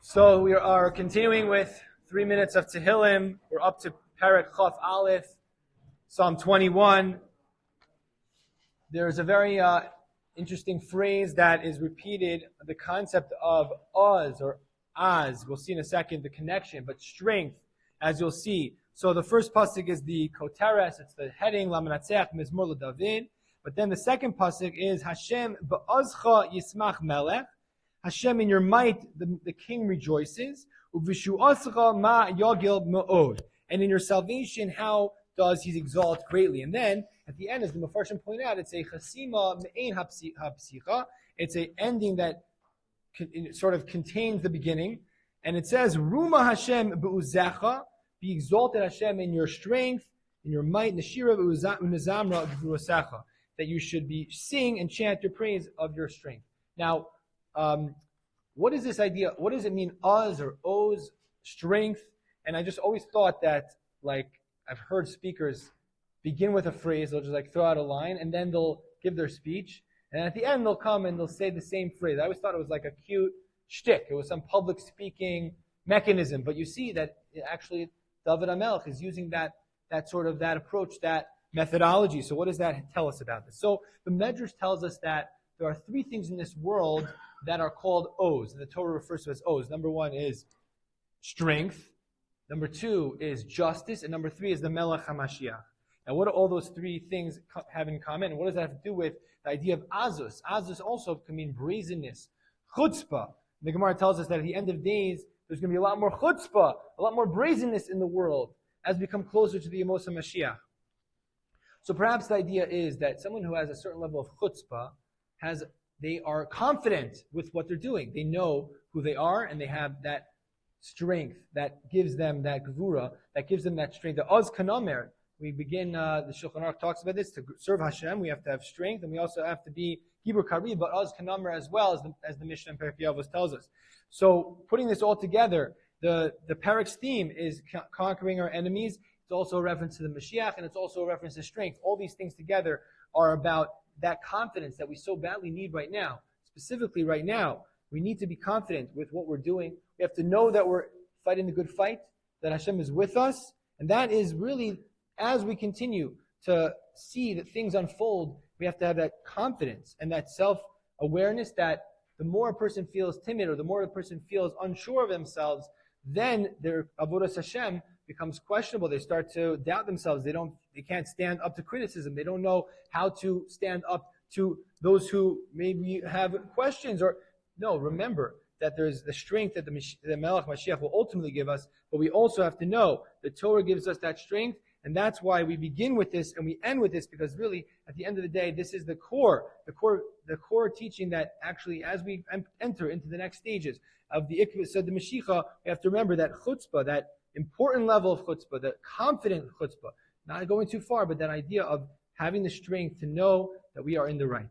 So we are continuing with 3 minutes of Tehillim. We're up to Perek Chaf Aleph, Psalm 21. There's a very interesting phrase that is repeated, the concept of Oz or Az. We'll see in a second the connection, but strength, as you'll see. So the first pasuk is the Koteres, it's the heading, Lamanatzeach Mizmor LeDavid. But then the second pasuk is Hashem ba'ozcha yismach melech. Hashem, in your might, the king rejoices. Uvishu'ascha ma yagil ma'od. And in your salvation, how does he exalt greatly? And then, at the end, as the Mefarshim point out, it's a chasima me'ein hapsicha. It's an ending that sort of contains the beginning. And it says, Ruma Hashem be'uzecha. Be exalted, Hashem, in your strength, in your might. Neshira be'unazamra gvurosecha. That you should be sing and chant your praise of your strength. Now, what is this idea? What does it mean, Oz or Oz, strength? And I just always thought that, like, I've heard speakers begin with a phrase, they'll just throw out a line, and then they'll give their speech, and at the end they'll come and they'll say the same phrase. I always thought it was like a cute shtick. It was some public speaking mechanism, but you see that actually David HaMelech is using that approach, that methodology. So what does that tell us about this? So the Medrash tells us that there are three things in this world that are called Oz, and the Torah refers to as Oz. Number one is strength. Number two is justice. And number three is the Melech HaMashiach. Now, what do all those three things have in common? And what does that have to do with the idea of Azus? Azus also can mean brazenness, chutzpah. The Gemara tells us that at the end of days, there's going to be a lot more chutzpah, a lot more brazenness in the world as we come closer to the Yemos HaMashiach. So perhaps the idea is that someone who has a certain level of chutzpah they are confident with what they're doing. They know who they are, and they have that strength that gives them that gevura, that gives them that strength. The Oz Kanamer, we begin, the Shulchan Aruch talks about this, to serve Hashem, we have to have strength, and we also have to be Gibur Karib, but Oz Kanamer as well, as the Mishnah in Perek Yavos tells us. So, putting this all together, the Perek's theme is conquering our enemies. It's also a reference to the Mashiach, and it's also a reference to strength. All these things together are about that confidence that we so badly need right now. Specifically right now, we need to be confident with what we're doing. We have to know that we're fighting the good fight, that Hashem is with us, and that is really, as we continue to see that things unfold, we have to have that confidence and that self-awareness that the more a person feels timid or the more a person feels unsure of themselves, then their avodas Hashem becomes questionable. They start to doubt themselves. They can't stand up to criticism. They don't know how to stand up to those who maybe have questions. Remember that there's the strength that the Melech Mashiach will ultimately give us, but we also have to know the Torah gives us that strength, and that's why we begin with this and we end with this, because really, at the end of the day, this is the core teaching that actually, as we enter into the next stages of the Ikvus of the Mashiach, we have to remember that chutzpah, that important level of chutzpah, the confident chutzpah, not going too far, but that idea of having the strength to know that we are in the right.